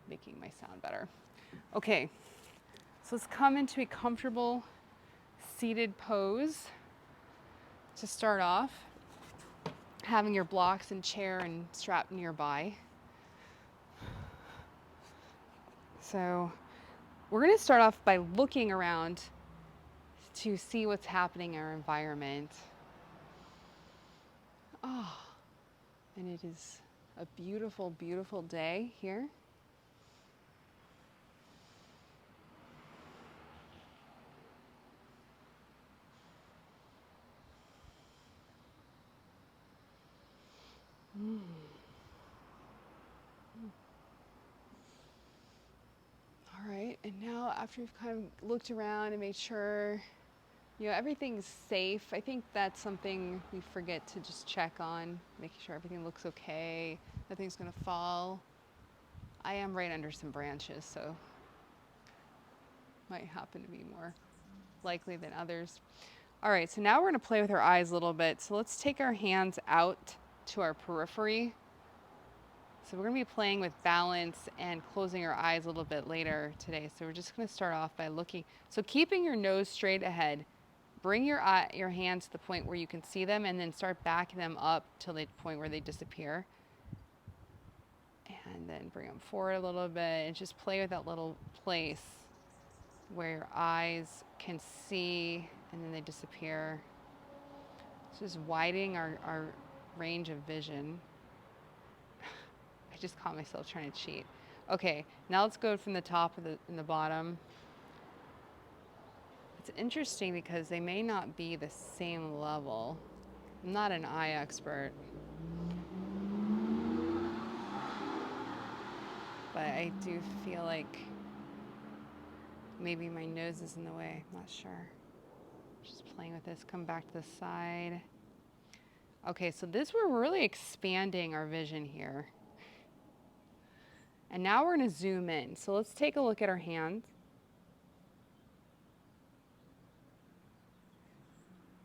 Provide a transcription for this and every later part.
making my sound better. Okay, so let's come into a comfortable seated pose to start off. Having your blocks and chair and strap nearby. So we're going to start off by looking around to see what's happening in our environment. Oh, and it is a beautiful, beautiful day here. All right, and now after you've kind of looked around and made sure, everything's safe. I think that's something we forget to just check on, making sure everything looks okay, nothing's gonna fall. I am right under some branches, so might happen to be more likely than others. All right, so now we're gonna play with our eyes a little bit. So let's take our hands out to our periphery. So we're gonna be playing with balance and closing our eyes a little bit later today. So we're just gonna start off by looking. So keeping your nose straight ahead, bring your hands to the point where you can see them and then start backing them up till the point where they disappear. And then bring them forward a little bit and just play with that little place where your eyes can see and then they disappear. So just widening our range of vision. I just caught myself trying to cheat. Okay, now let's go from the top and the bottom. It's interesting because they may not be the same level. I'm not an eye expert, but I do feel like maybe my nose is in the way. I'm not sure. Just playing with this. Come back to the side. Okay, so we're really expanding our vision here. And now we're going to zoom in. So let's take a look at our hands.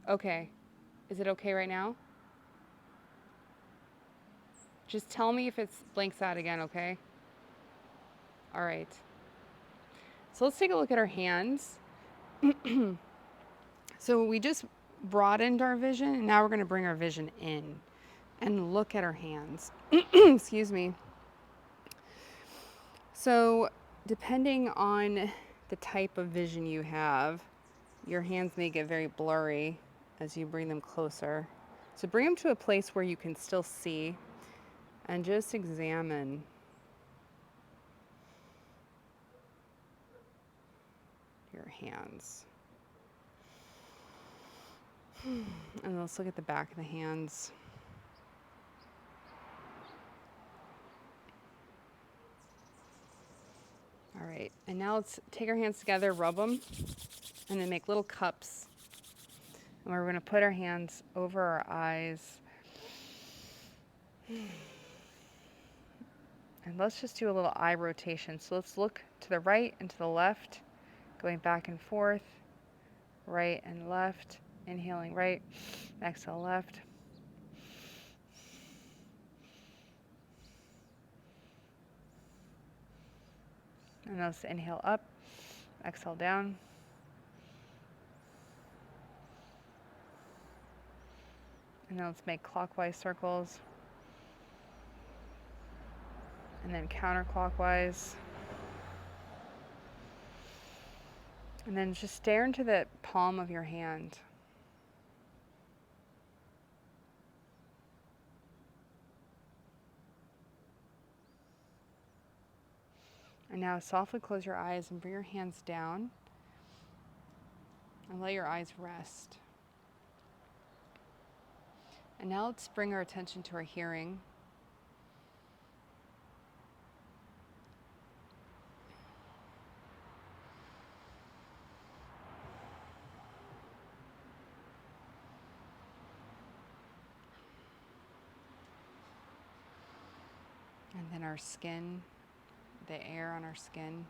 Okay. Is it okay right now? Just tell me if it blinks out again, okay? All right. So let's take a look at our hands. So we just broadened our vision, and now we're going to bring our vision in and look at our hands. Excuse me. So depending on the type of vision you have, your hands may get very blurry as you bring them closer. So bring them to a place where you can still see and just examine. Your hands. And let's look at the back of the hands. All right, and now let's take our hands together, rub them, and then make little cups. And we're going to put our hands over our eyes. And let's just do a little eye rotation. So let's look to the right and to the left, going back and forth, right and left, inhaling right, exhale left. And let's inhale up, exhale down. And now let's make clockwise circles. And then counterclockwise. And then just stare into the palm of your hand. And now softly close your eyes and bring your hands down and let your eyes rest. And now let's bring our attention to our hearing. And then our skin, the air on our skin.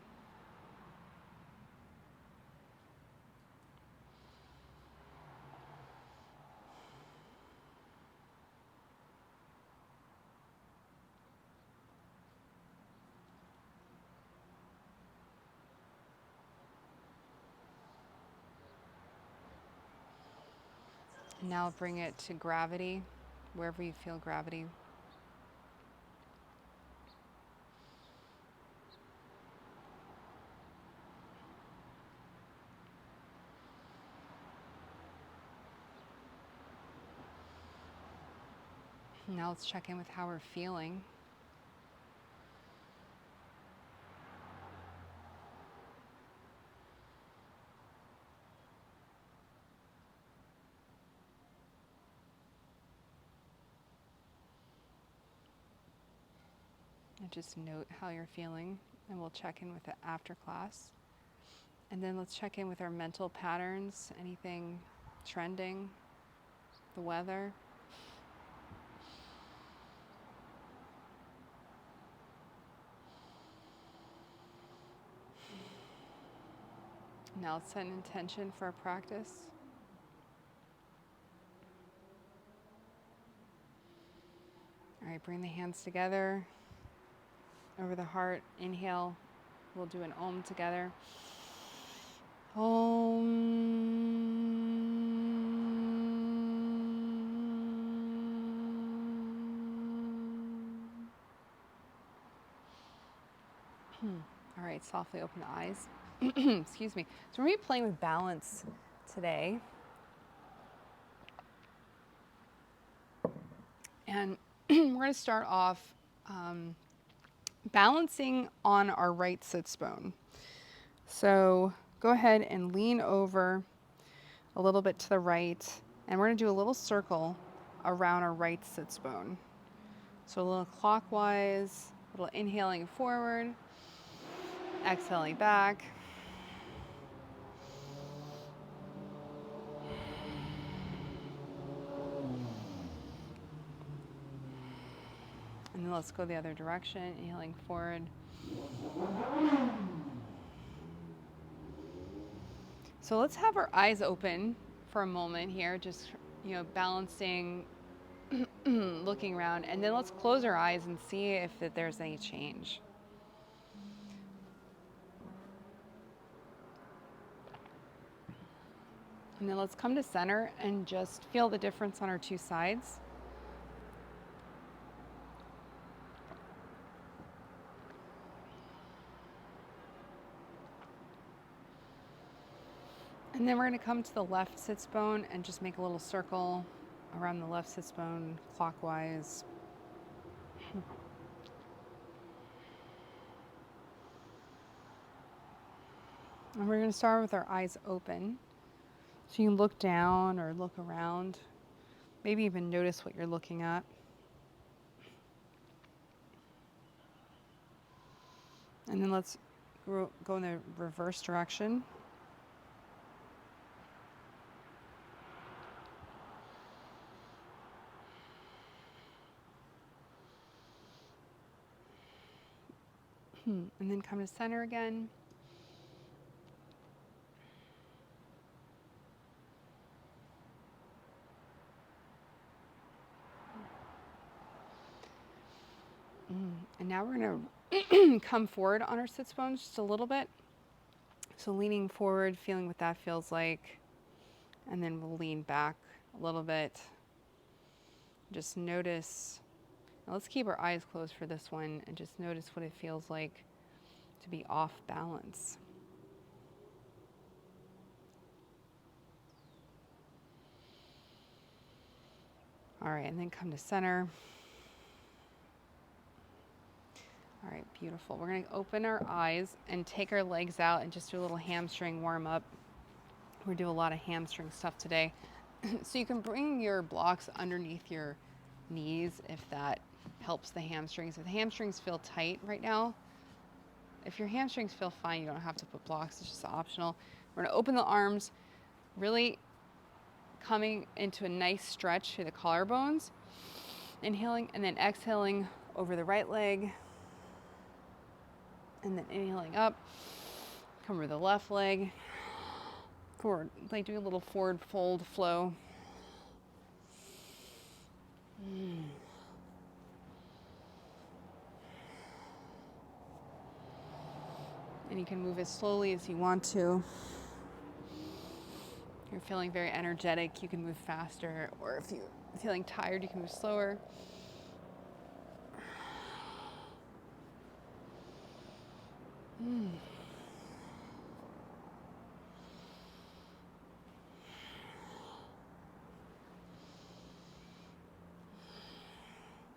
Now bring it to gravity, wherever you feel gravity. Now let's check in with how we're feeling. And just note how you're feeling, and we'll check in with it after class. And then let's check in with our mental patterns, anything trending, the weather. Now let's set an intention for our practice. All right, bring the hands together over the heart. Inhale. We'll do an Om together. Om. All right, softly open the eyes. Excuse me. So we're going to be playing with balance today. And we're going to start off balancing on our right sits bone. So go ahead and lean over a little bit to the right, and we're going to do a little circle around our right sits bone. So a little clockwise, a little inhaling forward, exhaling back. And then let's go the other direction, inhaling forward. So let's have our eyes open for a moment here, just, balancing, looking around, and then let's close our eyes and see if there's any change. And then let's come to center and just feel the difference on our two sides. And then we're going to come to the left sits bone and just make a little circle around the left sits bone clockwise. And we're going to start with our eyes open. So you can look down or look around, maybe even notice what you're looking at. And then let's go in the reverse direction. And then come to center again. And now we're going to come forward on our sits bones just a little bit. So leaning forward, feeling what that feels like. And then we'll lean back a little bit. Just notice. Now let's keep our eyes closed for this one and just notice what it feels like to be off balance. All right, and then come to center. All right, beautiful. We're going to open our eyes and take our legs out and just do a little hamstring warm up. We're doing a lot of hamstring stuff today. So you can bring your blocks underneath your knees if that helps the hamstrings. If the hamstrings feel tight right now, if your hamstrings feel fine, you don't have to put blocks. It's just optional. We're going to open the arms, really coming into a nice stretch through the collarbones. Inhaling and then exhaling over the right leg. And then inhaling up, come over the left leg, forward, like do a little forward fold flow. And you can move as slowly as you want to. If you're feeling very energetic, you can move faster, or if you're feeling tired, you can move slower.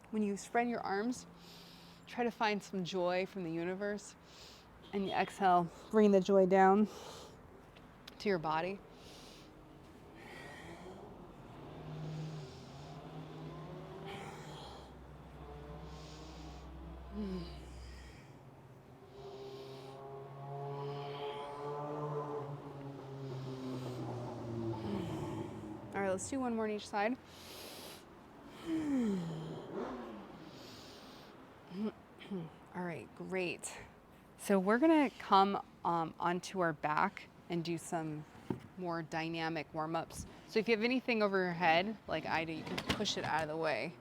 When you spread your arms, try to find some joy from the universe, and you exhale, bring the joy down to your body. All right, let's do one more on each side. All right, great. So we're gonna come onto our back and do some more dynamic warm-ups. So if you have anything over your head, like I do, you can push it out of the way.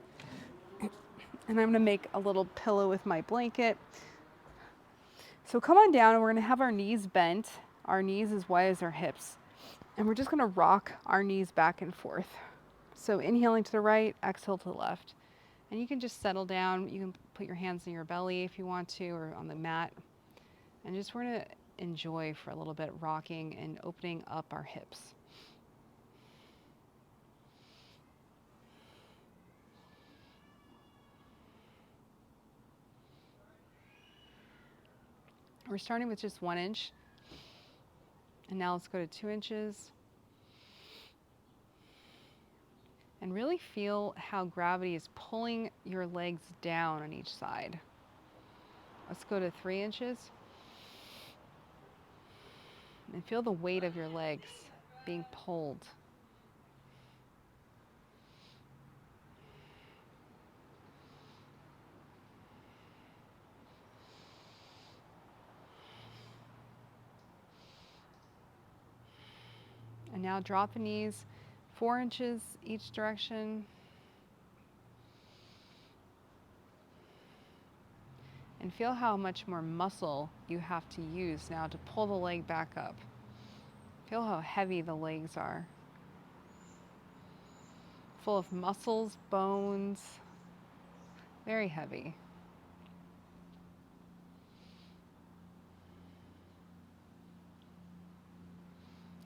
And I'm gonna make a little pillow with my blanket. So come on down, and we're gonna have our knees bent, our knees as wide as our hips. And we're just gonna rock our knees back and forth. So inhaling to the right, exhale to the left. And you can just settle down. You can put your hands in your belly if you want to, or on the mat. And just we're gonna enjoy for a little bit rocking and opening up our hips. We're starting with just 1 inch. And now let's go to 2 inches. And really feel how gravity is pulling your legs down on each side. Let's go to 3 inches. And feel the weight of your legs being pulled. And now drop the knees 4 inches each direction. And feel how much more muscle you have to use now to pull the leg back up. Feel how heavy the legs are. Full of muscles, bones, very heavy.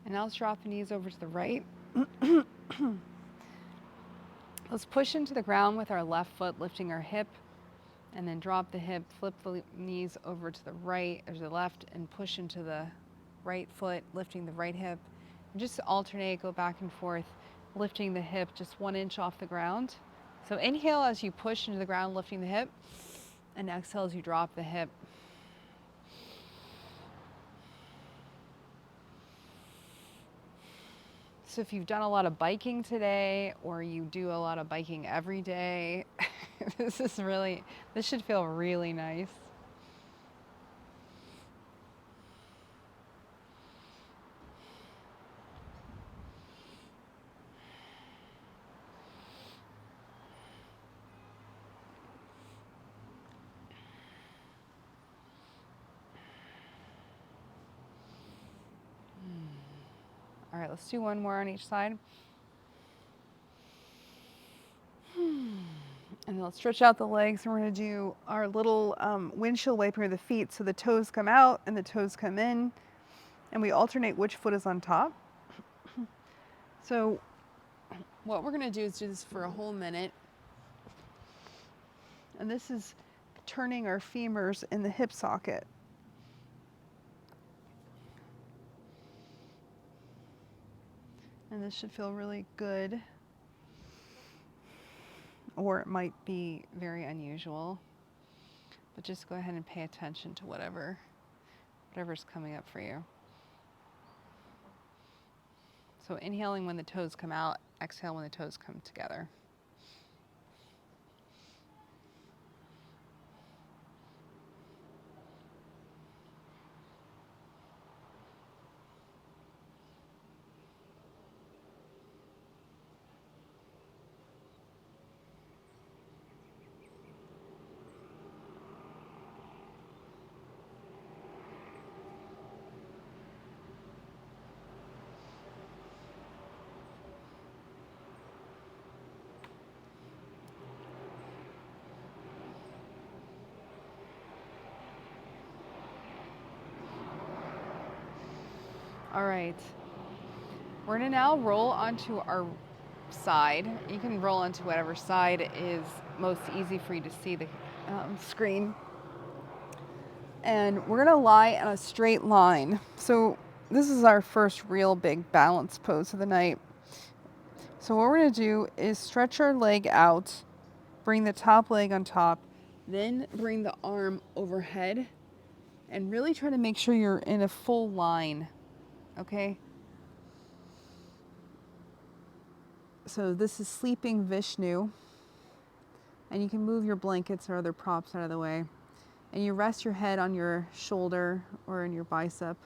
And now let's drop the knees over to the right. Let's push into the ground with our left foot, lifting our hip, and then drop the hip, flip the knees over to the right or the left, and push into the right foot, lifting the right hip. And just alternate, go back and forth, lifting the hip just 1 inch off the ground. So inhale as you push into the ground, lifting the hip, and exhale as you drop the hip. So if you've done a lot of biking today, or you do a lot of biking every day, this should feel really nice. All right, let's do one more on each side. And then let's stretch out the legs, and we're gonna do our little windshield wiper of the feet. So the toes come out and the toes come in, and we alternate which foot is on top. So what we're gonna do is do this for a whole minute. And this is turning our femurs in the hip socket. And this should feel really good, or it might be very unusual, but just go ahead and pay attention to whatever's coming up for you. So inhaling when the toes come out, exhale when the toes come together. All right. We're gonna now roll onto our side. You can roll onto whatever side is most easy for you to see the screen. And we're gonna lie on a straight line. So this is our first real big balance pose of the night. So what we're gonna do is stretch our leg out, bring the top leg on top, then bring the arm overhead, and really try to make sure you're in a full line, okay? So this is sleeping Vishnu, and you can move your blankets or other props out of the way. And you rest your head on your shoulder or in your bicep.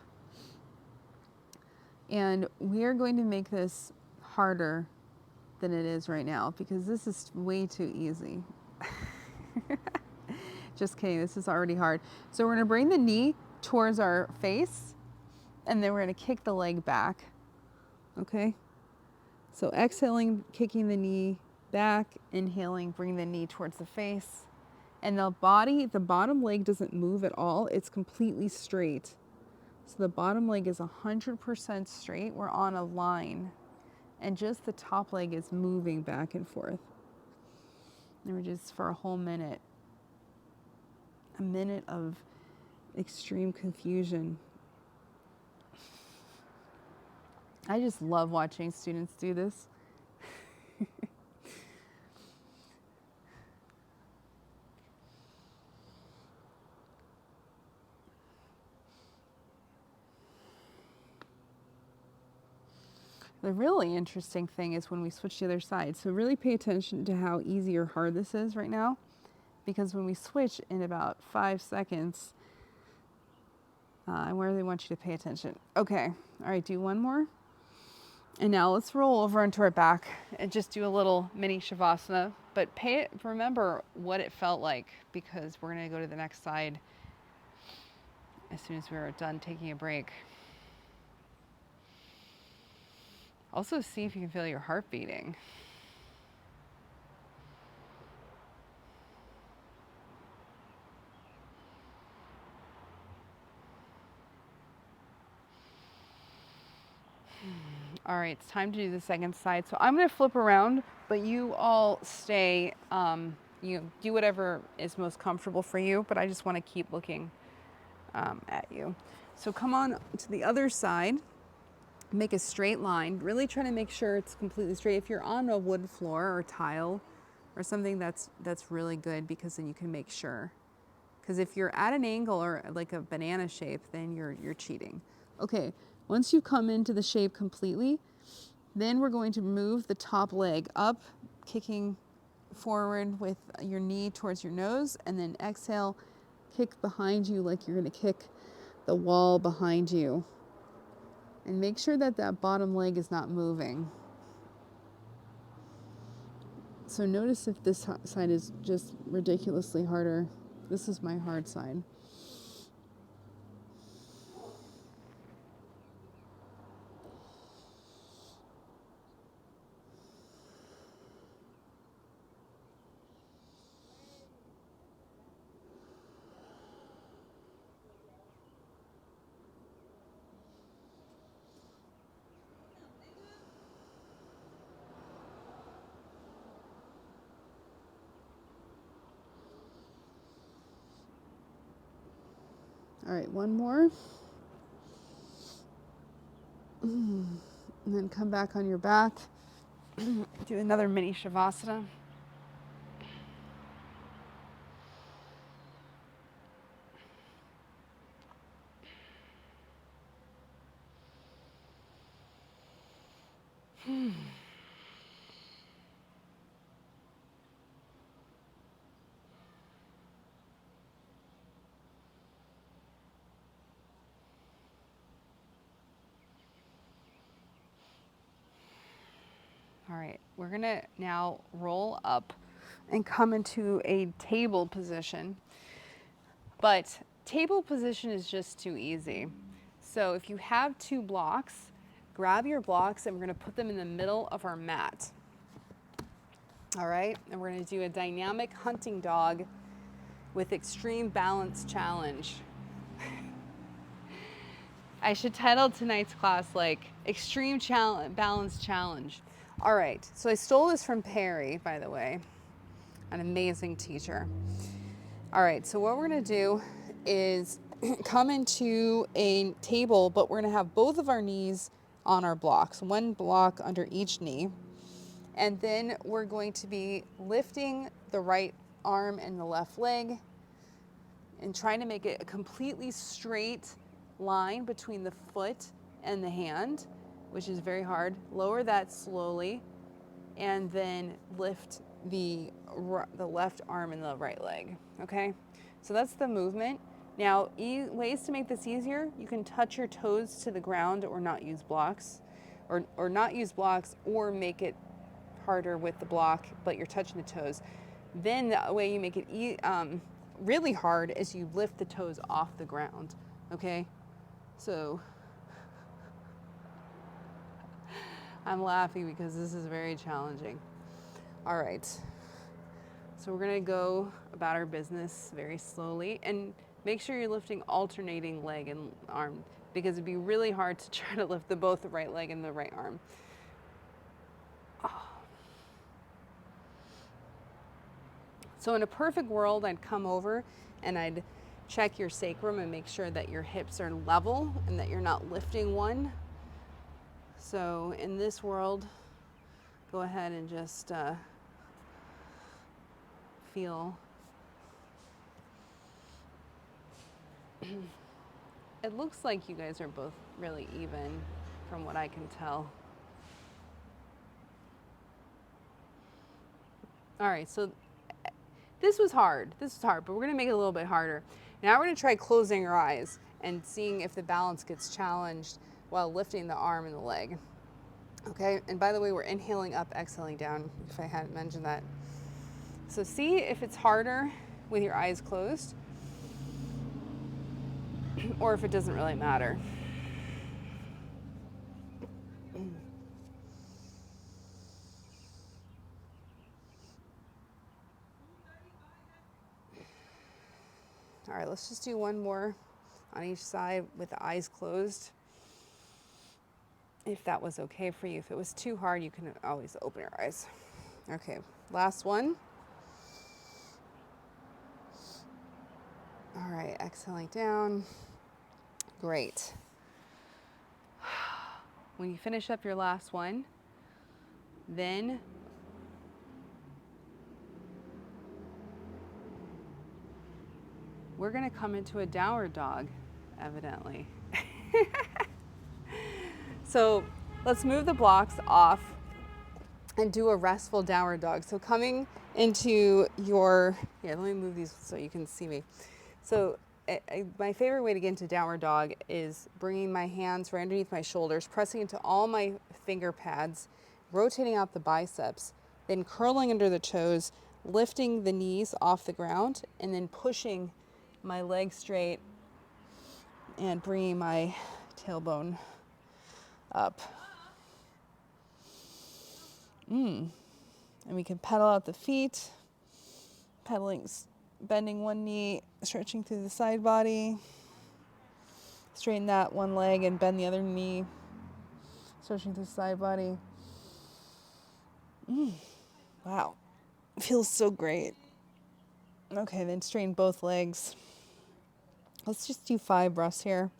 And we are going to make this harder than it is right now because this is way too easy. Just kidding, this is already hard. So we're gonna bring the knee towards our face and then we're gonna kick the leg back, okay? So exhaling, kicking the knee back, inhaling, bring the knee towards the face. And the bottom leg doesn't move at all, it's completely straight. So the bottom leg is 100% straight, we're on a line. And just the top leg is moving back and forth. And we're just for a whole minute. A minute of extreme confusion. I just love watching students do this. The really interesting thing is when we switch to the other side. So really pay attention to how easy or hard this is right now. Because when we switch in about 5 seconds, I really want you to pay attention. Okay, all right, do one more. And now let's roll over onto our back and just do a little mini shavasana. But remember what it felt like because we're gonna go to the next side as soon as we're done taking a break. Also see if you can feel your heart beating. All right, it's time to do the second side. So I'm gonna flip around, but you all stay, you do whatever is most comfortable for you, but I just wanna keep looking at you. So come on to the other side. Make a straight line, really try to make sure it's completely straight. If you're on a wood floor or tile or something, that's really good because then you can make sure. Because if you're at an angle or like a banana shape, then you're cheating. Okay, once you come into the shape completely, then we're going to move the top leg up, kicking forward with your knee towards your nose, and then exhale, kick behind you like you're gonna kick the wall behind you. And make sure that that bottom leg is not moving. So notice if this side is just ridiculously harder. This is my hard side. All right, one more. And then come back on your back. Do another mini shavasana. All right, we're gonna now roll up and come into a table position. But table position is just too easy. So if you have 2 blocks, grab your blocks and we're gonna put them in the middle of our mat. All right, and we're gonna do a dynamic hunting dog with extreme balance challenge. I should title tonight's class like Extreme Balance Challenge. All right, so I stole this from Perry, by the way, an amazing teacher. All right, so what we're gonna do is come into a table, but we're gonna have both of our knees on our blocks, one block under each knee. And then we're going to be lifting the right arm and the left leg and trying to make it a completely straight line between the foot and the hand, which is very hard. Lower that slowly, and then lift the left arm and the right leg, okay? So that's the movement. Now, ways to make this easier, you can touch your toes to the ground or not use blocks, or not use blocks, or make it harder with the block, but you're touching the toes. Then the way you make it really hard is you lift the toes off the ground, okay? So I'm laughing because this is very challenging. All right, so we're gonna go about our business very slowly, and make sure you're lifting alternating leg and arm, because it'd be really hard to try to lift both the right leg and the right arm. So in a perfect world, I'd come over and I'd check your sacrum and make sure that your hips are level and that you're not lifting one. So in this world, go ahead and just feel. It looks like you guys are both really even from what I can tell. All right, so this was hard, but we're gonna make it a little bit harder. Now we're gonna try closing your eyes and seeing if the balance gets challenged while lifting the arm and the leg. Okay, and by the way, we're inhaling up, exhaling down, if I hadn't mentioned that. So see if it's harder with your eyes closed, or if it doesn't really matter. All right, let's just do one more on each side with the eyes closed. If that was okay for you. If it was too hard, you can always open your eyes. Okay, last one. All right, exhaling down. Great. When you finish up your last one, then we're gonna come into a downward dog, evidently. So let's move the blocks off and do a restful downward dog. So coming into your, let me move these so you can see me. So my favorite way to get into downward dog is bringing my hands right underneath my shoulders, pressing into all my finger pads, rotating out the biceps, then curling under the toes, lifting the knees off the ground, and then pushing my legs straight and bringing my tailbone up. And we can pedal out the feet, bending one knee, stretching through the side body, straighten that one leg and bend the other knee, stretching through the side body. Wow, feels so great. Okay, then straighten both legs. Let's just do 5 breaths here.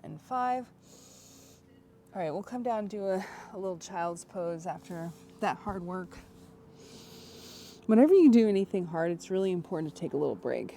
And 5. All right, we'll come down and do a little child's pose after that hard work. Whenever you do anything hard, it's really important to take a little break.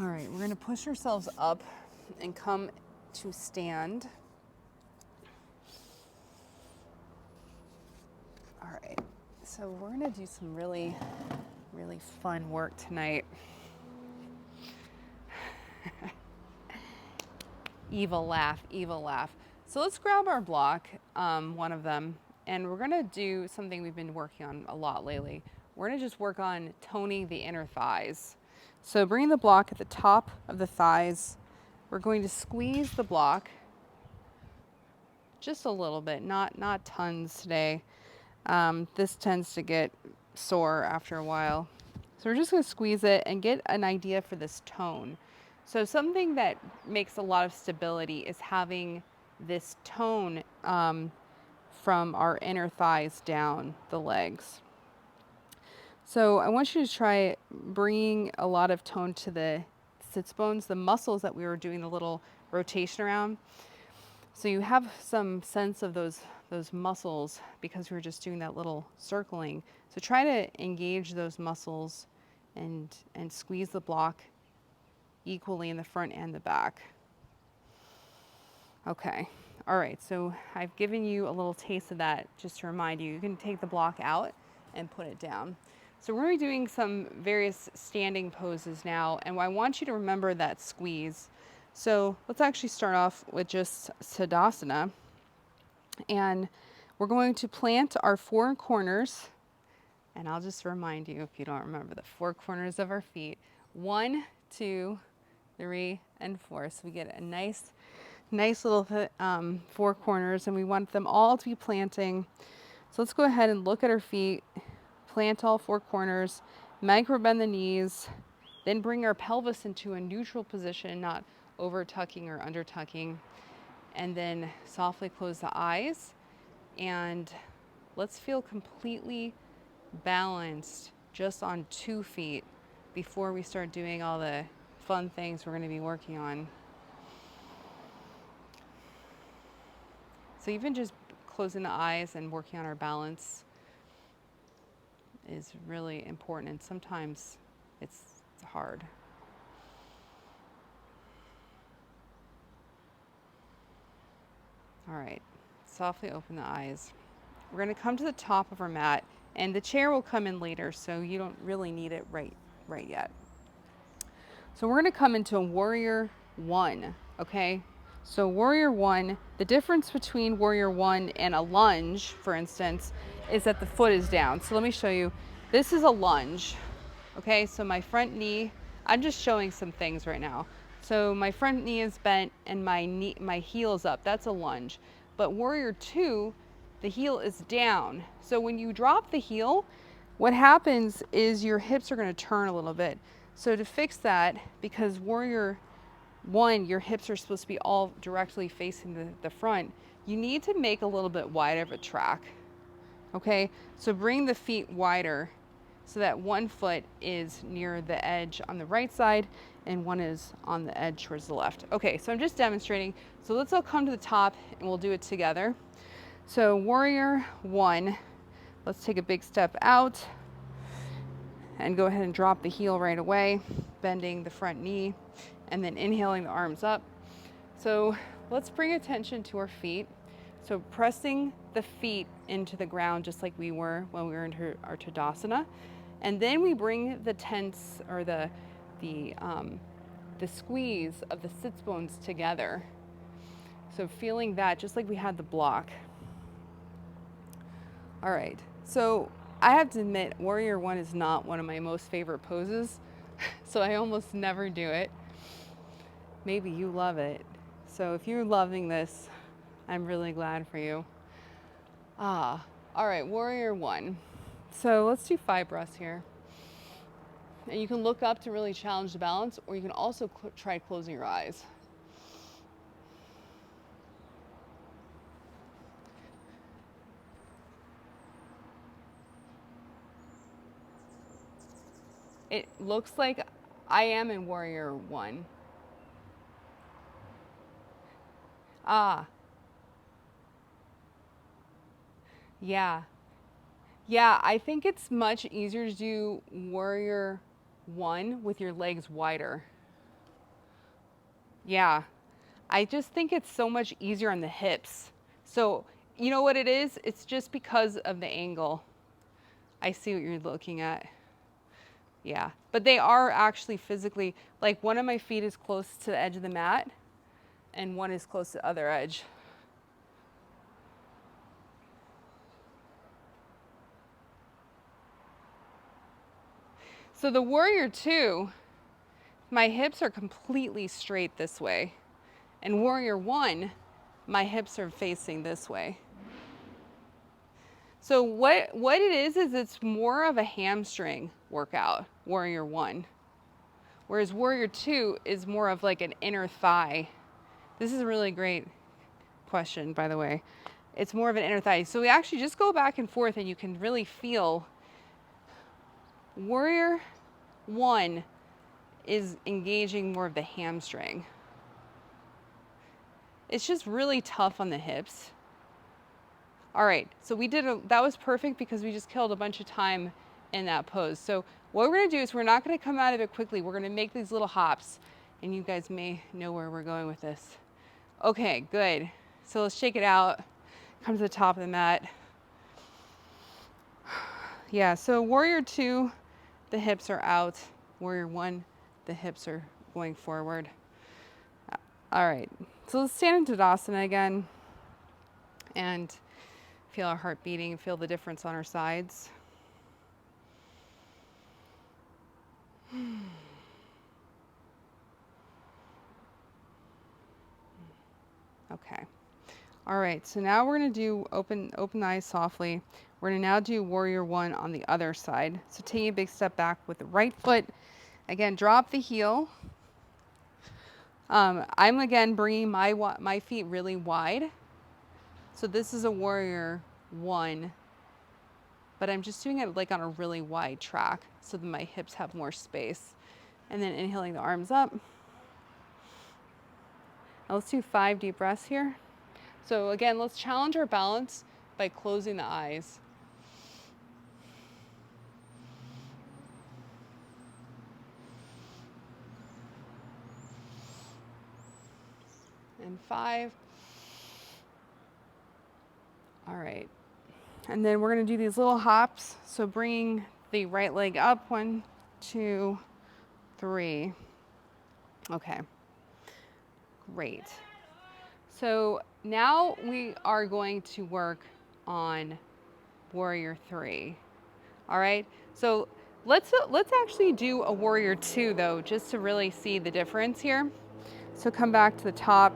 All right, we're gonna push ourselves up and come to stand. All right, so we're gonna do some really, really fun work tonight. Evil laugh, evil laugh. So let's grab our block, one of them, and we're gonna do something we've been working on a lot lately. We're gonna just work on toning the inner thighs. So bring the block at the top of the thighs. We're going to squeeze the block just a little bit, not tons today. This tends to get sore after a while. So we're just gonna squeeze it and get an idea for this tone. So something that makes a lot of stability is having this tone from our inner thighs down the legs. So I want you to try bringing a lot of tone to the sits bones, the muscles that we were doing the little rotation around. So you have some sense of those muscles because we were just doing that little circling. So try to engage those muscles and squeeze the block equally in the front and the back. Okay, all right, so I've given you a little taste of that just to remind you. You can take the block out and put it down. So we're going to be doing some various standing poses now, and I want you to remember that squeeze. So let's actually start off with just Tadasana, and we're going to plant our four corners, and I'll just remind you, if you don't remember, the four corners of our feet. 1, 2, 3, and 4. So we get a nice little four corners, and we want them all to be planting. So let's go ahead and look at our feet, plant all four corners, micro bend the knees, then bring our pelvis into a neutral position, not over tucking or under tucking, and then softly close the eyes, and let's feel completely balanced just on 2 feet before we start doing all the fun things we're going to be working on. So even just closing the eyes and working on our balance is really important, and sometimes it's hard. All right, softly open the eyes. We're going to come to the top of our mat, and the chair will come in later, so you don't really need it right yet. So we're going to come into a warrior 1, okay? So warrior 1, the difference between warrior 1 and a lunge, for instance, is that the foot is down. So let me show you. This is a lunge, okay? So my front knee, I'm just showing some things right now. So my front knee is bent and my heel is up. That's a lunge. But warrior 2, the heel is down. So when you drop the heel, what happens is your hips are going to turn a little bit. So to fix that, because warrior 1, your hips are supposed to be all directly facing the front, you need to make a little bit wider of a track. Okay, so bring the feet wider so that one foot is near the edge on the right side and one is on the edge towards the left. Okay, so I'm just demonstrating. So let's all come to the top and we'll do it together. So warrior 1, let's take a big step out and go ahead and drop the heel right away, bending the front knee, and then inhaling the arms up. So let's bring attention to our feet. So pressing the feet into the ground just like we were when we were in our Tadasana. And then we bring the tense or the squeeze of the sits bones together. So feeling that just like we had the block. All right, so I have to admit, warrior 1 is not one of my most favorite poses, so I almost never do it. Maybe you love it. So if you're loving this, I'm really glad for you. All right, warrior 1. So let's do 5 breaths here. And you can look up to really challenge the balance, or you can also try closing your eyes. It looks like I am in warrior 1. Yeah. Yeah, I think it's much easier to do warrior 1 with your legs wider. Yeah, I just think it's so much easier on the hips. So you know what it is? It's just because of the angle. I see what you're looking at. Yeah, but they are actually physically, like one of my feet is close to the edge of the mat and one is close to the other edge. So the warrior two, my hips are completely straight this way. And warrior one, my hips are facing this way. So what it is it's more of a hamstring workout, warrior one. Whereas warrior two is more of like an inner thigh. This is a really great question, by the way. It's more of an inner thigh. So we actually just go back and forth and you can really feel warrior one is engaging more of the hamstring. It's just really tough on the hips. All right, so that was perfect because we just killed a bunch of time in that pose. So what we're gonna do is we're not gonna come out of it quickly. We're gonna make these little hops, and you guys may know where we're going with this. Okay, good. So let's shake it out. Come to the top of the mat. Yeah, so warrior two, the hips are out. Warrior one, the hips are going forward. All right, so let's stand in Tadasana again and feel our heart beating, feel the difference on our sides. Okay. All right, so now we're gonna do open eyes softly. We're gonna now do warrior one on the other side. So take a big step back with the right foot. Again, drop the heel. I'm again bringing my feet really wide. So this is a warrior one, but I'm just doing it like on a really wide track so that my hips have more space. And then inhaling the arms up. Now let's do 5 deep breaths here. So again, let's challenge our balance by closing the eyes. And 5. All right. And then we're gonna do these little hops. So bringing the right leg up, 1, 2, 3. Okay, great. So now we are going to work on warrior 3. All right, so let's actually do a warrior 2 though, just to really see the difference here. So come back to the top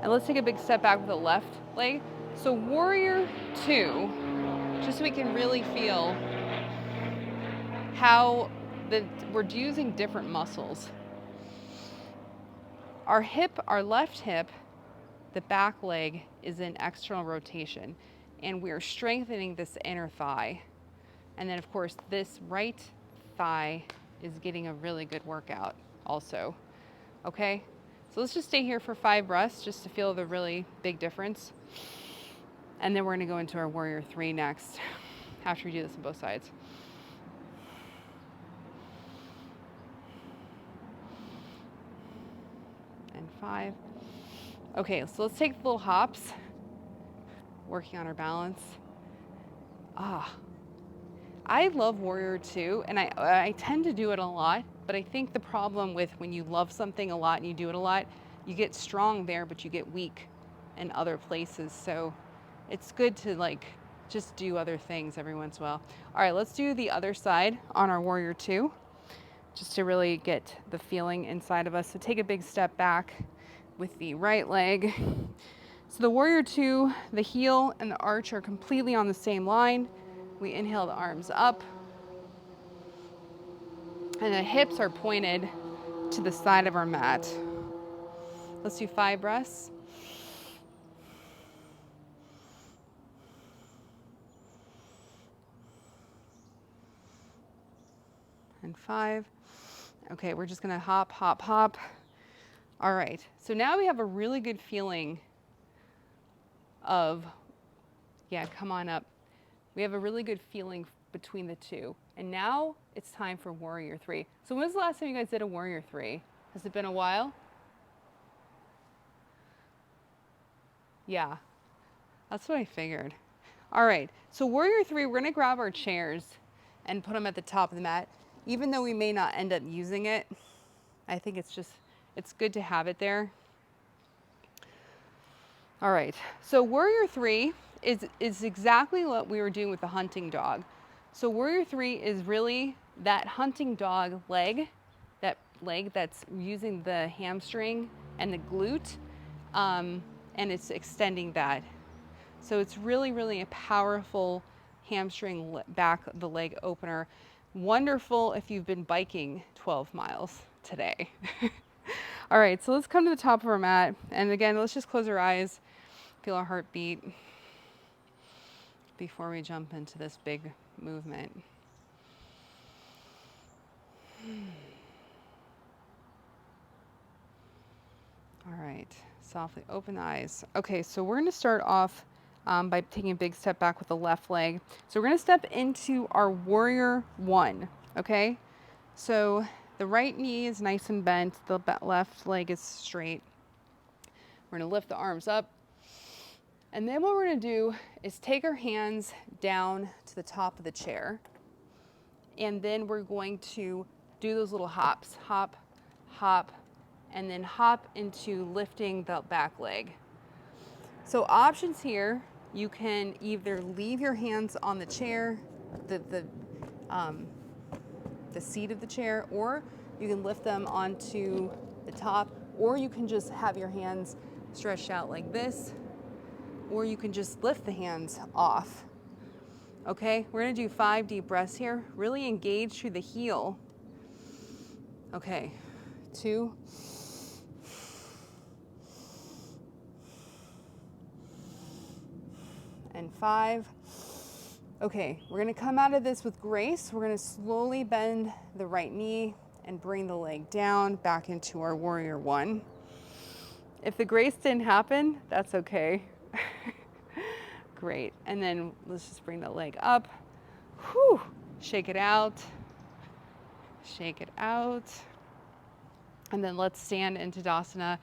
and let's take a big step back with the left leg. So warrior 2, just so we can really feel how we're using different muscles. Our left hip, the back leg is in external rotation, and we're strengthening this inner thigh. And then of course, this right thigh is getting a really good workout also. Okay, so let's just stay here for 5 breaths just to feel the really big difference. And then we're gonna go into our warrior 3 next, after we do this on both sides. And 5. Okay, so let's take the little hops, working on our balance. I love warrior 2, and I tend to do it a lot, but I think the problem with when you love something a lot and you do it a lot, you get strong there, but you get weak in other places. So it's good to like just do other things every once in a while. All right, let's do the other side on our warrior 2, just to really get the feeling inside of us. So take a big step back with the right leg. So the warrior 2, the heel and the arch are completely on the same line. We inhale the arms up, and the hips are pointed to the side of our mat. Let's do 5 breaths. And 5. Okay, we're just gonna hop, hop, hop. All right, so now we have a really good feeling of, yeah, come on up. We have a really good feeling between the two. And now it's time for warrior 3. So when was the last time you guys did a warrior 3? Has it been a while? Yeah, that's what I figured. All right, so warrior 3, we're gonna grab our chairs and put them at the top of the mat. Even though we may not end up using it, I think it's good to have it there. All right, so warrior three is exactly what we were doing with the hunting dog. So warrior three is really that hunting dog leg, that leg that's using the hamstring and the glute, and it's extending that. So it's really, really a powerful hamstring back the leg opener. Wonderful if you've been biking 12 miles today. All right, so let's come to the top of our mat. And again, let's just close our eyes, feel our heartbeat before we jump into this big movement. All right, softly open the eyes. Okay, so we're gonna start off by taking a big step back with the left leg. So we're gonna step into our warrior one, okay? So the right knee is nice and bent, the left leg is straight. We're gonna lift the arms up. And then what we're gonna do is take our hands down to the top of the chair. And then we're going to do those little hops, hop, hop, and then hop into lifting the back leg. So options here, you can either leave your hands on the chair, the seat of the chair, or you can lift them onto the top, or you can just have your hands stretched out like this, or you can just lift the hands off. Okay, we're gonna do 5 deep breaths here. Really engage through the heel. Okay, 2. And 5. Okay, we're gonna come out of this with grace. We're gonna slowly bend the right knee and bring the leg down back into our warrior one. If the grace didn't happen, that's okay. Great, and then let's just bring the leg up. Whew, shake it out. Shake it out. And then let's stand into Tadasana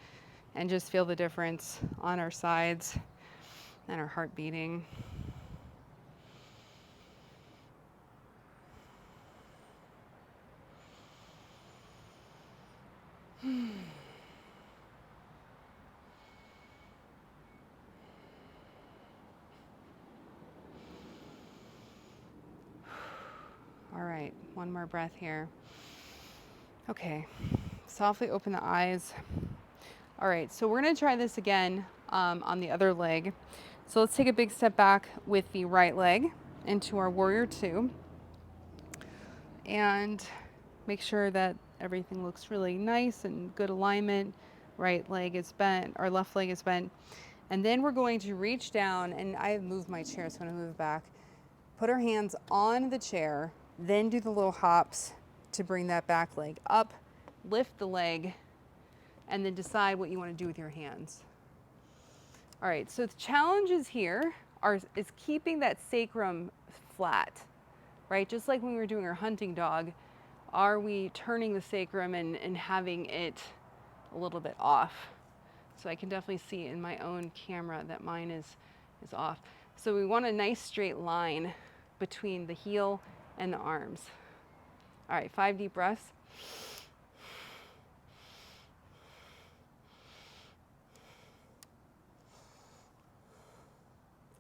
and just feel the difference on our sides and our heart beating. All right, one more breath here. Okay, softly open the eyes. All right, so we're gonna try this again on the other leg. So let's take a big step back with the right leg into our warrior two. And make sure that everything looks really nice and good alignment. Right leg is bent, our left leg is bent. And then we're going to reach down, and I have moved my chair, so I'm gonna move it back. Put our hands on the chair, then do the little hops to bring that back leg up, lift the leg, and then decide what you want to do with your hands. All right, so the challenges here is keeping that sacrum flat, right? Just like when we were doing our hunting dog, are we turning the sacrum and having it a little bit off? So I can definitely see in my own camera that mine is off. So we want a nice straight line between the heel and the arms. All right, 5 deep breaths.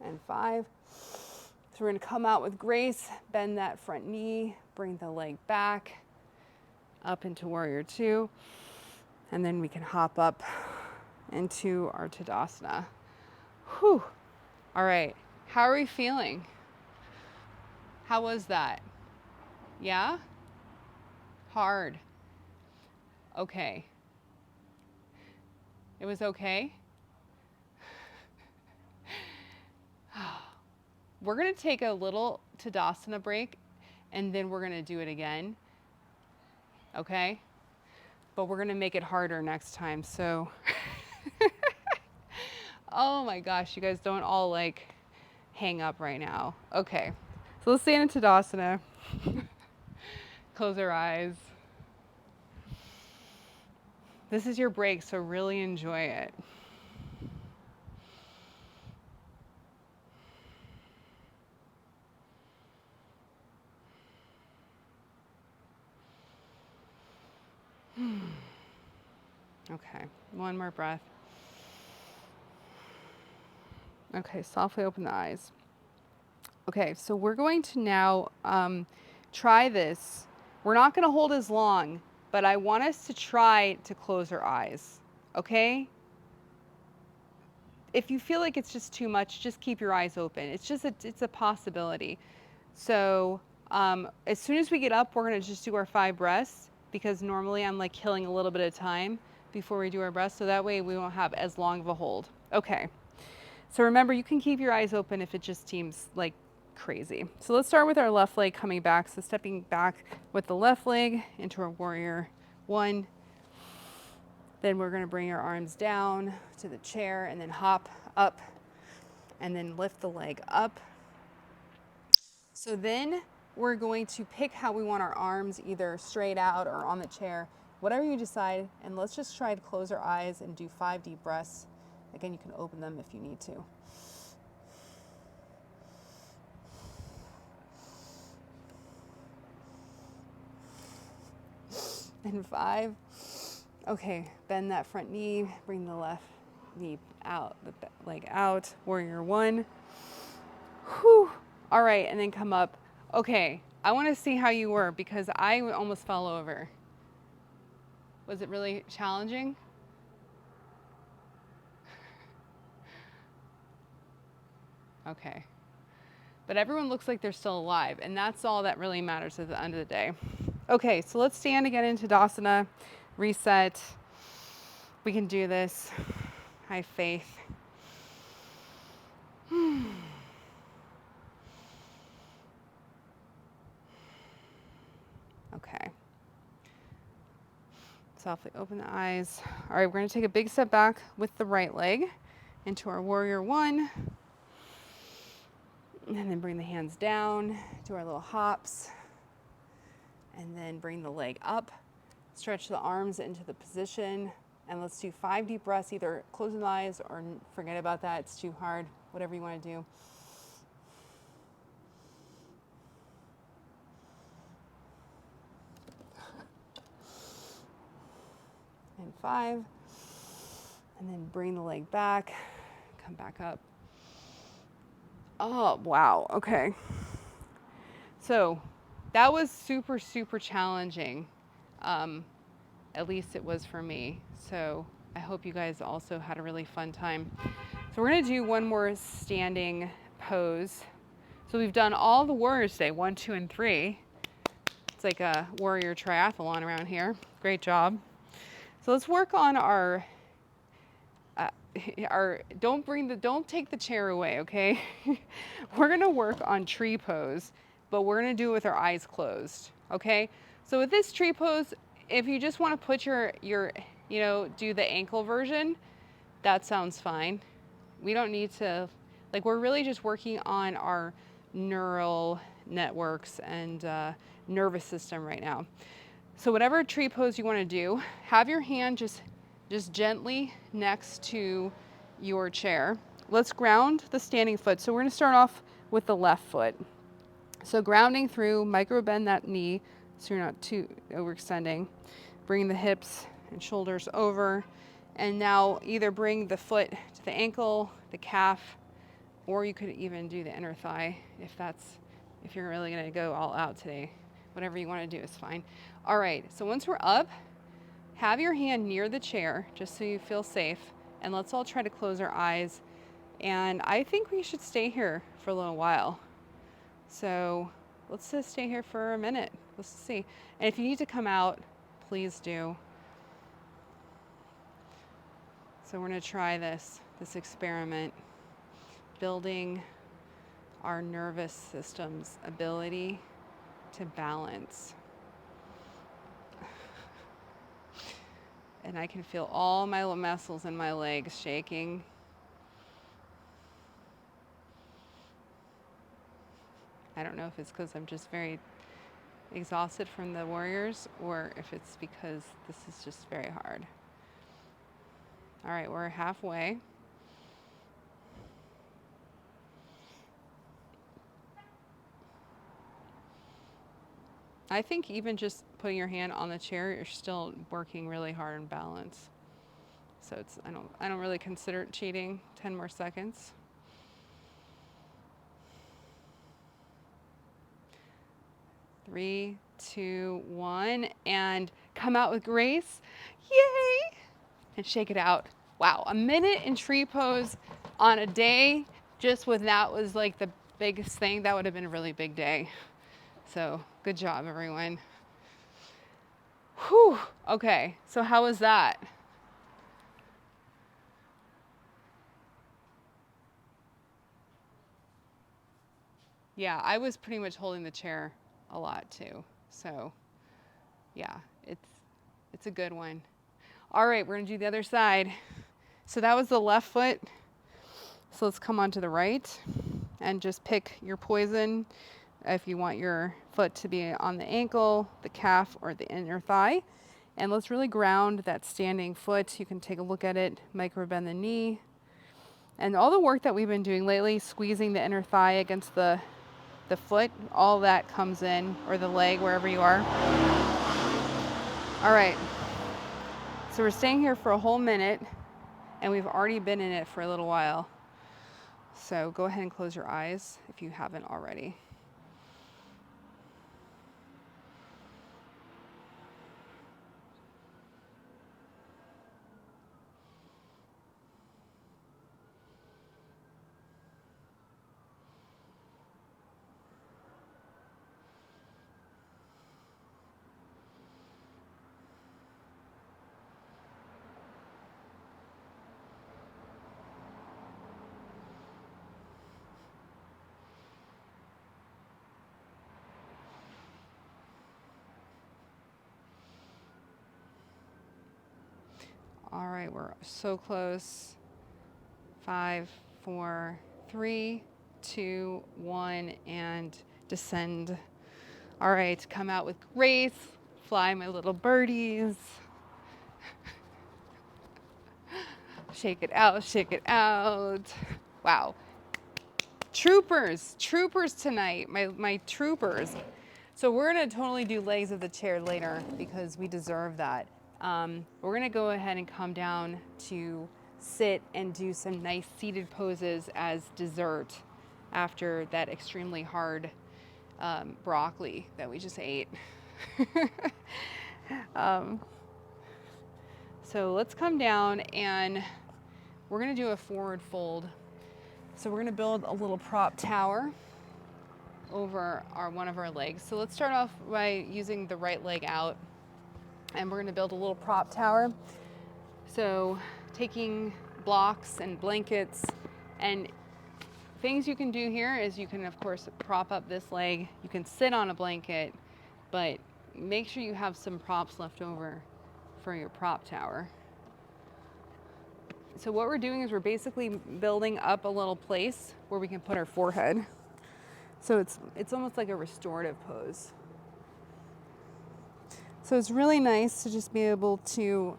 And 5. So we're gonna come out with grace, bend that front knee, bring the leg back, up into warrior two, and then we can hop up into our Tadasana. Whew. All right, how are we feeling? How was that? Yeah? Hard. Okay. It was okay? We're gonna take a little Tadasana break and then we're gonna do it again, okay? But we're gonna make it harder next time, so. Oh my gosh, you guys don't all like hang up right now. Okay, so let's stand in Tadasana. Close our eyes. This is your break, so really enjoy it. Okay, one more breath. Okay, softly open the eyes. Okay, so we're going to now try this. We're not going to hold as long, but I want us to try to close our eyes, okay? If you feel like it's just too much, just keep your eyes open. It's a possibility. So as soon as we get up, we're going to just do our 5 breaths, because normally I'm like killing a little bit of time before we do our breaths, so that way we won't have as long of a hold. Okay. So remember, you can keep your eyes open if it just seems like crazy. So let's start with our left leg coming back. So stepping back with the left leg into our warrior 1. Then we're going to bring our arms down to the chair and then hop up and then lift the leg up. So then we're going to pick how we want our arms, either straight out or on the chair, whatever you decide. And let's just try to close our eyes and do 5 deep breaths. Again, you can open them if you need to. And 5. Okay, bend that front knee, bring the left knee out, the leg out, warrior 1. Whew. All right, and then come up. Okay, I want to see how you were, because I almost fell over. Was it really challenging? Okay. But everyone looks like they're still alive, and that's all that really matters at the end of the day. Okay, so let's stand again into Tadasana, reset. We can do this. I have faith. Okay. Softly open the eyes. All right, we're going to take a big step back with the right leg into our warrior 1. And then bring the hands down, do our little hops. And then bring the leg up. Stretch the arms into the position. And let's do 5 deep breaths, either closing the eyes or forget about that. It's too hard, whatever you want to do. And 5. And then bring the leg back, come back up. Oh, wow, okay. So that was super, super challenging. At least it was for me. So I hope you guys also had a really fun time. So we're gonna do one more standing pose. So we've done all the warriors today, 1, 2, and 3. It's like a warrior triathlon around here. Great job. So let's work on our don't take the chair away, okay? We're gonna work on tree pose, but we're gonna do it with our eyes closed, okay? So with this tree pose, if you just wanna put your do the ankle version, that sounds fine. We don't need to, we're really just working on our neural networks and nervous system right now. So whatever tree pose you wanna do, have your hand just gently next to your chair. Let's ground the standing foot. So we're going to start off with the left foot. So grounding through, micro bend that knee so you're not too overextending. Bring the hips and shoulders over. And now either bring the foot to the ankle, the calf, or you could even do the inner thigh if you're really going to go all out today. Whatever you want to do is fine. All right, so once we're up, have your hand near the chair just so you feel safe, and let's all try to close our eyes. And I think we should stay here for a little while. So let's just stay here for a minute. Let's see. And if you need to come out, please do. So we're going to try this experiment, building our nervous system's ability to balance. And I can feel all my muscles in my legs shaking. I don't know if it's because I'm just very exhausted from the warriors, or if it's because this is just very hard. All right, we're halfway. I think even just putting your hand on the chair, you're still working really hard on balance. So I don't really consider it cheating. 10 more seconds. 3, 2, 1, and come out with grace. Yay! And shake it out. Wow, a minute in tree pose on a day, just with that was like the biggest thing. That would have been a really big day. So good job, everyone. Whew. Okay, so how was that? Yeah, I was pretty much holding the chair a lot too. So yeah, it's a good one. All right, we're gonna do the other side. So that was the left foot. So let's come on to the right and just pick your poison if you want your foot to be on the ankle, the calf, or the inner thigh. And let's really ground that standing foot. You can take a look at it, micro bend the knee. And all the work that we've been doing lately, squeezing the inner thigh against the foot, all that comes in, or the leg, wherever you are. All right, so we're staying here for a whole minute, and we've already been in it for a little while. So go ahead and close your eyes if you haven't already. All right, we're so close. 5, 4, 3, 2, 1, and descend. All right, come out with grace. Fly, my little birdies. Shake it out, shake it out. Wow. Troopers tonight, my troopers. So we're gonna totally do legs of the chair later because we deserve that. We're gonna go ahead and come down to sit and do some nice seated poses as dessert after that extremely hard broccoli that we just ate. So let's come down and we're gonna do a forward fold. So we're gonna build a little prop tower over one of our legs. So let's start off by using the right leg out, and we're gonna build a little prop tower. So taking blocks and blankets, and things you can do here is you can of course prop up this leg. You can sit on a blanket, but make sure you have some props left over for your prop tower. So what we're doing is we're basically building up a little place where we can put our forehead. So it's almost like a restorative pose. So it's really nice to just be able to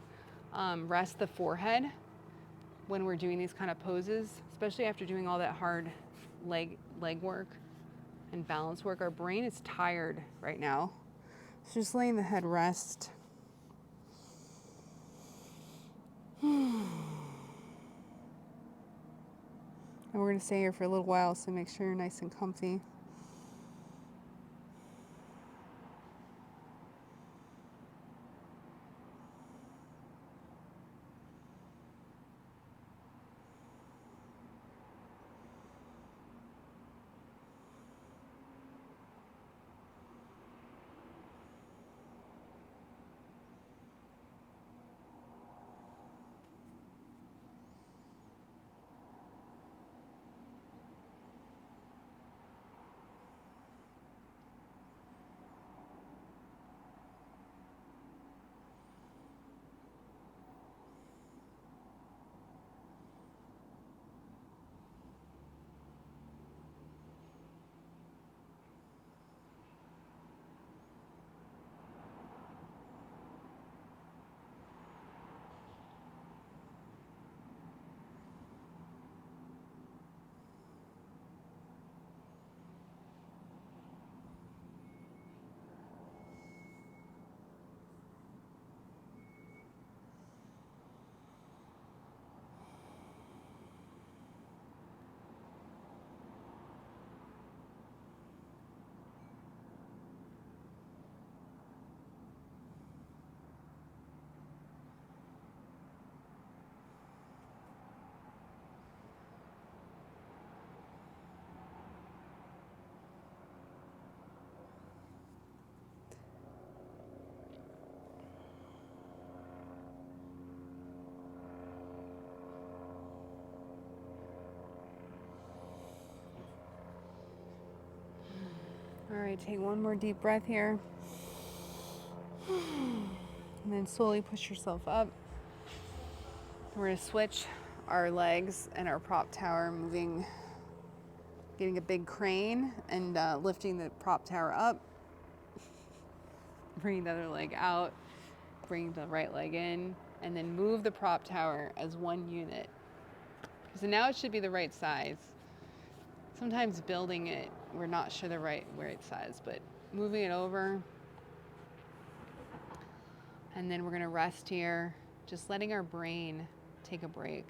rest the forehead when we're doing these kind of poses, especially after doing all that hard leg work and balance work. Our brain is tired right now. So just letting the head rest. And we're going to stay here for a little while, so make sure you're nice and comfy. right, take one more deep breath here. And then slowly push yourself up. We're gonna switch our legs and our prop tower, moving, getting a big crane and lifting the prop tower up. Bringing the other leg out, bring the right leg in, and then move the prop tower as one unit. So now it should be the right size. Sometimes building it, we're not sure the right size, but moving it over. And then we're gonna rest here, just letting our brain take a break.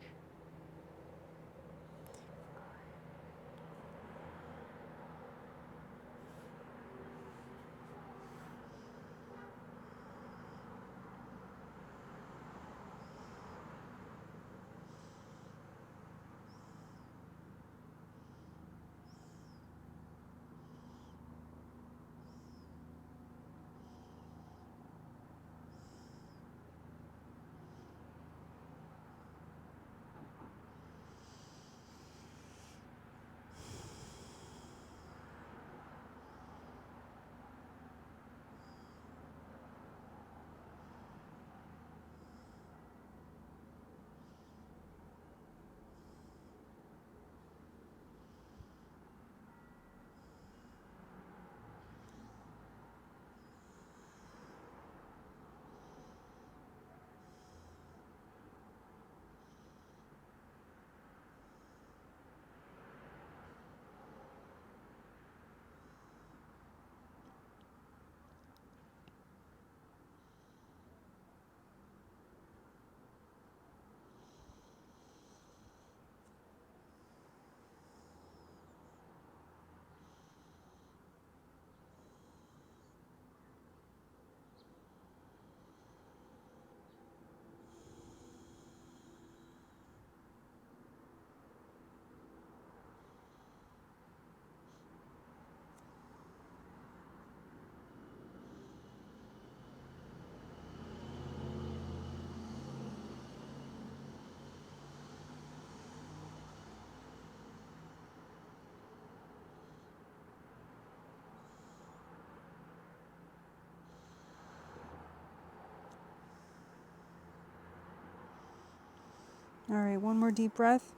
All right, one more deep breath.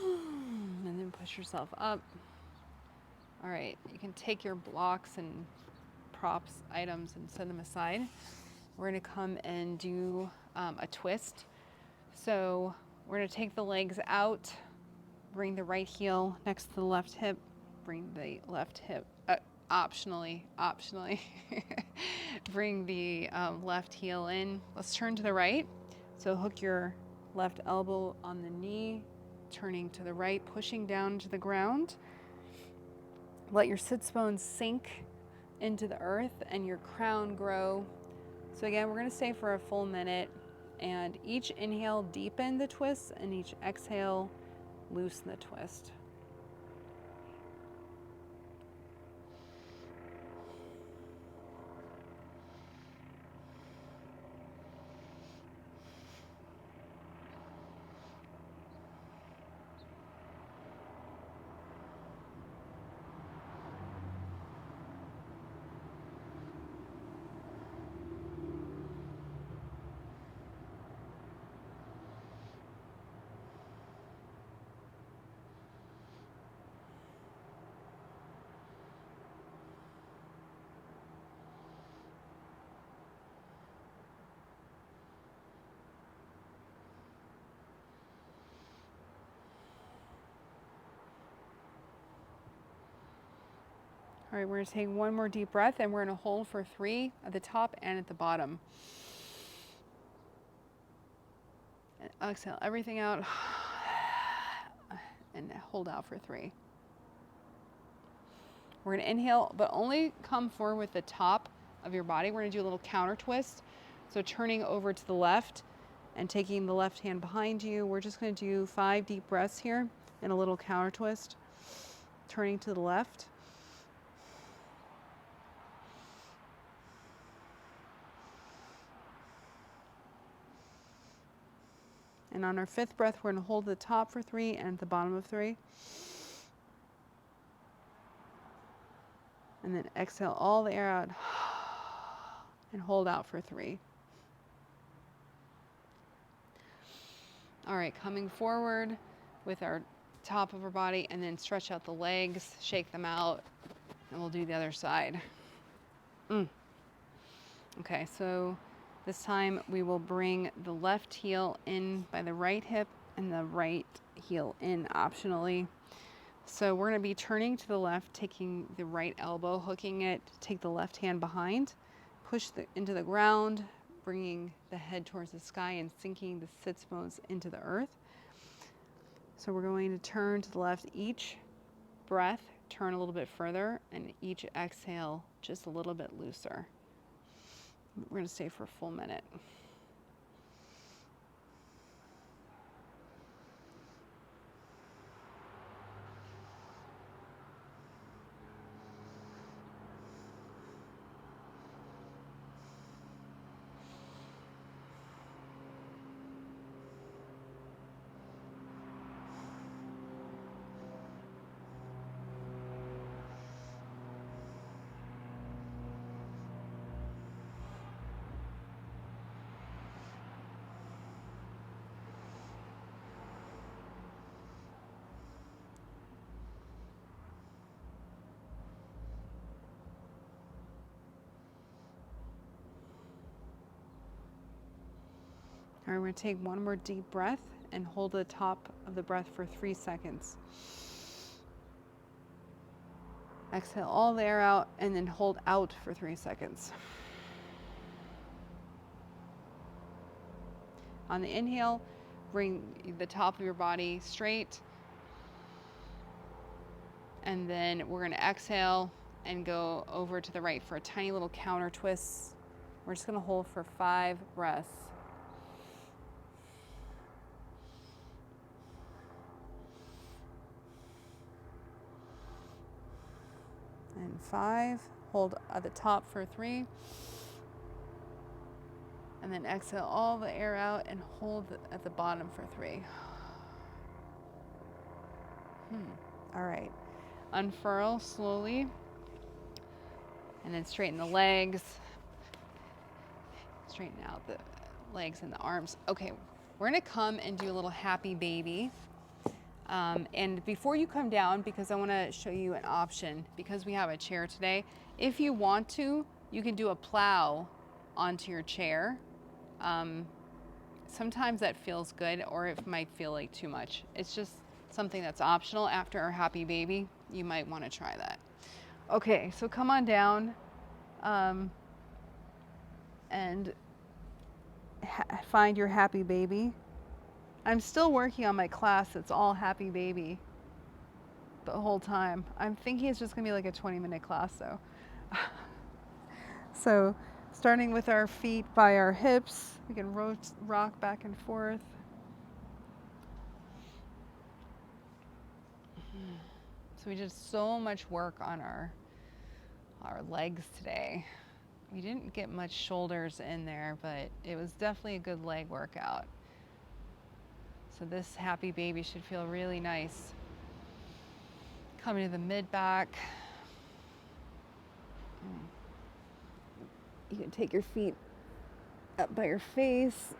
And then push yourself up. All right, you can take your blocks and props, items, and set them aside. We're gonna come and do a twist. So we're gonna take the legs out, bring the right heel next to the left hip, bring the left hip, optionally, bring the left heel in. Let's turn to the right. So hook your left elbow on the knee, turning to the right, pushing down to the ground. Let your sits bones sink into the earth and your crown grow. So again, we're gonna stay for a full minute, and each inhale, deepen the twist, and each exhale, loosen the twist. All right, we're gonna take one more deep breath, and we're gonna hold for 3 at the top and at the bottom. And exhale everything out, and hold out for 3. We're gonna inhale, but only come forward with the top of your body. We're gonna do a little counter twist. So turning over to the left and taking the left hand behind you. We're just gonna do 5 deep breaths here and a little counter twist. Turning to the left. And on our 5th breath, we're gonna hold the top for 3 and the bottom of 3. And then exhale all the air out and hold out for 3. All right, coming forward with our top of our body, and then stretch out the legs, shake them out, and we'll do the other side. Okay, so this time we will bring the left heel in by the right hip and the right heel in optionally. So we're going to be turning to the left, taking the right elbow, hooking it, take the left hand behind, push into the ground, bringing the head towards the sky and sinking the sits bones into the earth. So we're going to turn to the left each breath, turn a little bit further, and each exhale just a little bit looser. We're going to stay for a full minute. All right, we're going to take one more deep breath and hold the top of the breath for 3 seconds. Exhale all the air out and then hold out for 3 seconds. On the inhale, bring the top of your body straight. And then we're going to exhale and go over to the right for a tiny little counter twist. We're just going to hold for 5 breaths. And 5, hold at the top for 3, and then exhale all the air out and hold at the bottom for 3. All right, unfurl slowly, and then straighten the legs, straighten out the legs and the arms. Okay, we're gonna come and do a little happy baby. And before you come down, because I want to show you an option, because we have a chair today, if you want to, you can do a plow onto your chair. Sometimes that feels good, or it might feel like too much. It's just something that's optional. After our happy baby, you might want to try that. Okay, so come on down and find your happy baby. I'm still working on my class. It's all happy baby the whole time. I'm thinking it's just gonna be like a 20-minute class though. So starting with our feet by our hips, we can rock back and forth. So we did so much work on our legs today. We didn't get much shoulders in there, but it was definitely a good leg workout. So this happy baby should feel really nice. Coming to the mid-back. You can take your feet up by your face.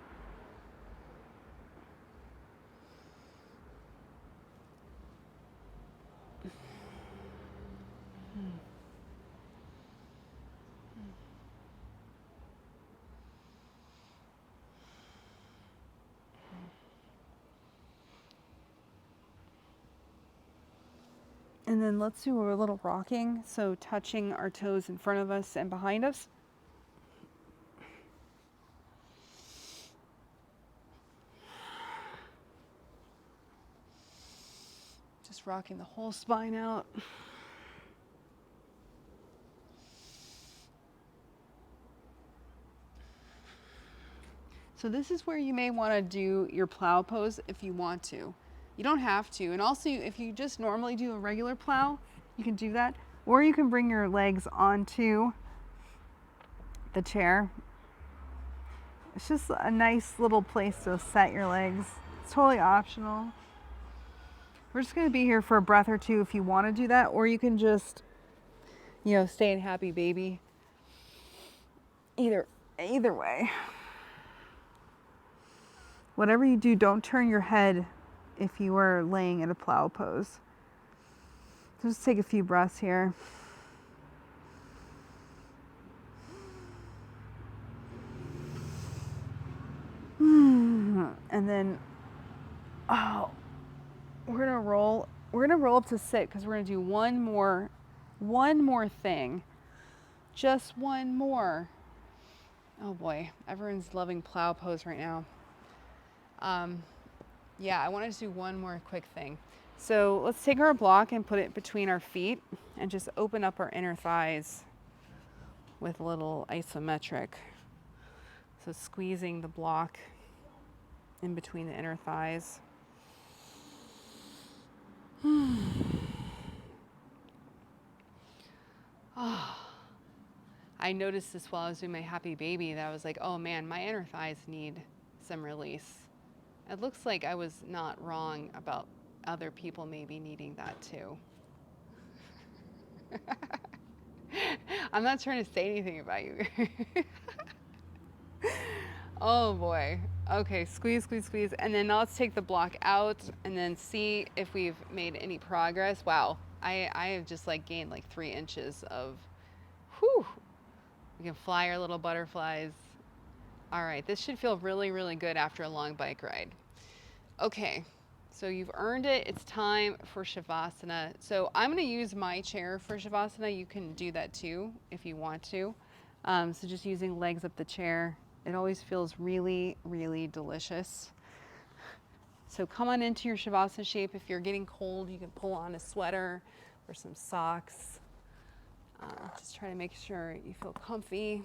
And then let's do a little rocking. So touching our toes in front of us and behind us. Just rocking the whole spine out. So this is where you may want to do your plow pose if you want to. You don't have to. And also, if you just normally do a regular plow, you can do that. Or you can bring your legs onto the chair. It's just a nice little place to set your legs. It's totally optional. We're just going to be here for a breath or two if you want to do that. Or you can staying happy, baby. Either way. Whatever you do, don't turn your head if you are laying in a plow pose. Just take a few breaths here. And then, we're gonna roll up to sit because we're gonna do one more thing. Just one more. Oh boy, everyone's loving plow pose right now. Yeah, I wanted to do one more quick thing. So let's take our block and put it between our feet and just open up our inner thighs with a little isometric. So squeezing the block in between the inner thighs. I noticed this while I was doing my happy baby that I was like, oh man, my inner thighs need some release. It looks like I was not wrong about other people maybe needing that too. I'm not trying to say anything about you. Oh boy. Okay, squeeze. And then now let's take the block out and then see if we've made any progress. Wow, I have just like gained like 3 inches of, whew. We can fly our little butterflies. All right, this should feel really, really good after a long bike ride. Okay, so you've earned it. It's time for Shavasana. So I'm gonna use my chair for Shavasana. You can do that too if you want to. So just using legs up the chair. It always feels really, really delicious. So come on into your Shavasana shape. If you're getting cold, you can pull on a sweater or some socks. Just try to make sure you feel comfy.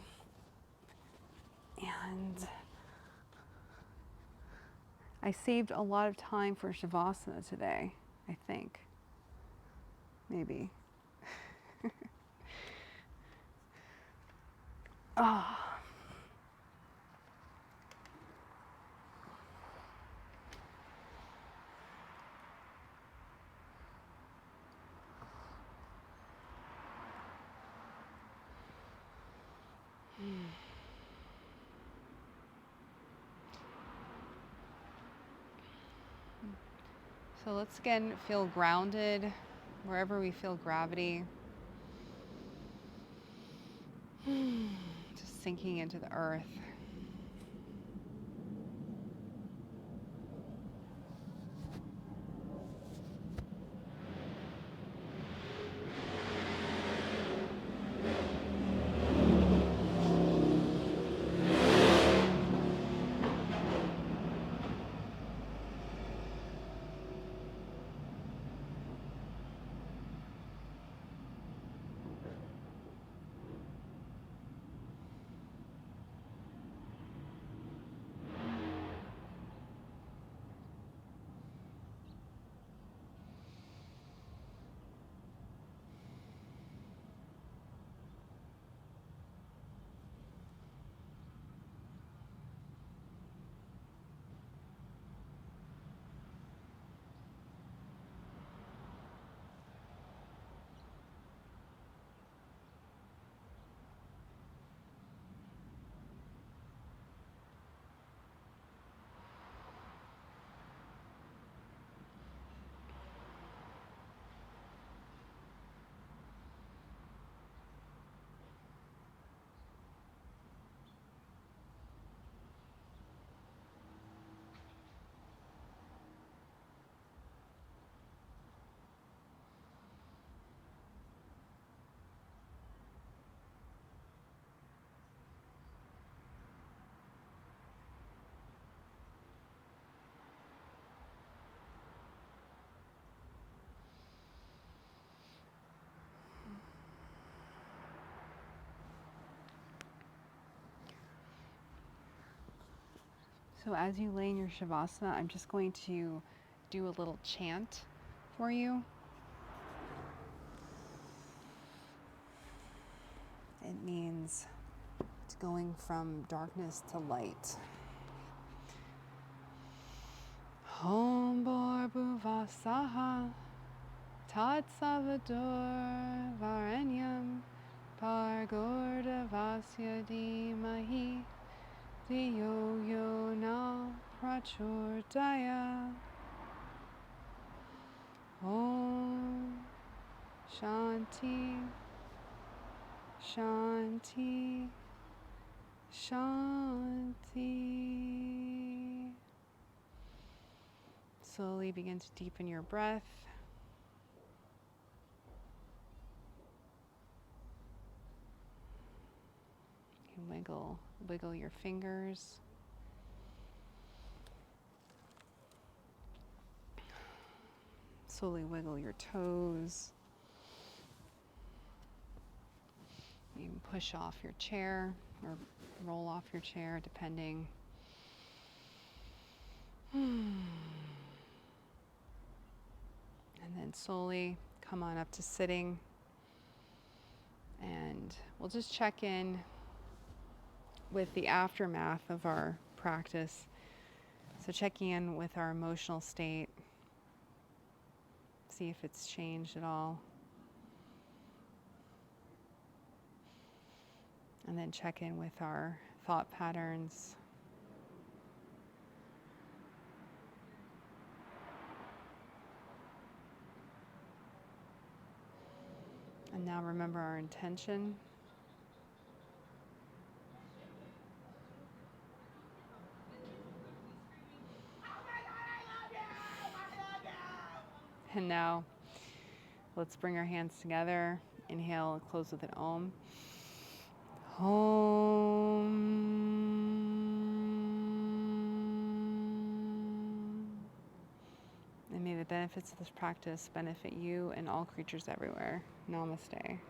And I saved a lot of time for Shavasana today, I think. Maybe. Oh. So let's again feel grounded wherever we feel gravity. Just sinking into the earth. So as you lay in your Shavasana, I'm just going to do a little chant for you. It means it's going from darkness to light. Om Bhurbuvasaha Tat Savadur Varenyam Bhargordavasya Dhimahi Dhiyo Yo Na Prachodaya. Om Shanti Shanti Shanti. Slowly begin to deepen your breath. You can wiggle your fingers. Slowly wiggle your toes. You can push off your chair or roll off your chair, depending. And then slowly come on up to sitting. And we'll just check in with the aftermath of our practice. So checking in with our emotional state. See if it's changed at all. And then check in with our thought patterns. And now remember our intention. And now let's bring our hands together. Inhale and close with an Om. Om. And may the benefits of this practice benefit you and all creatures everywhere. Namaste.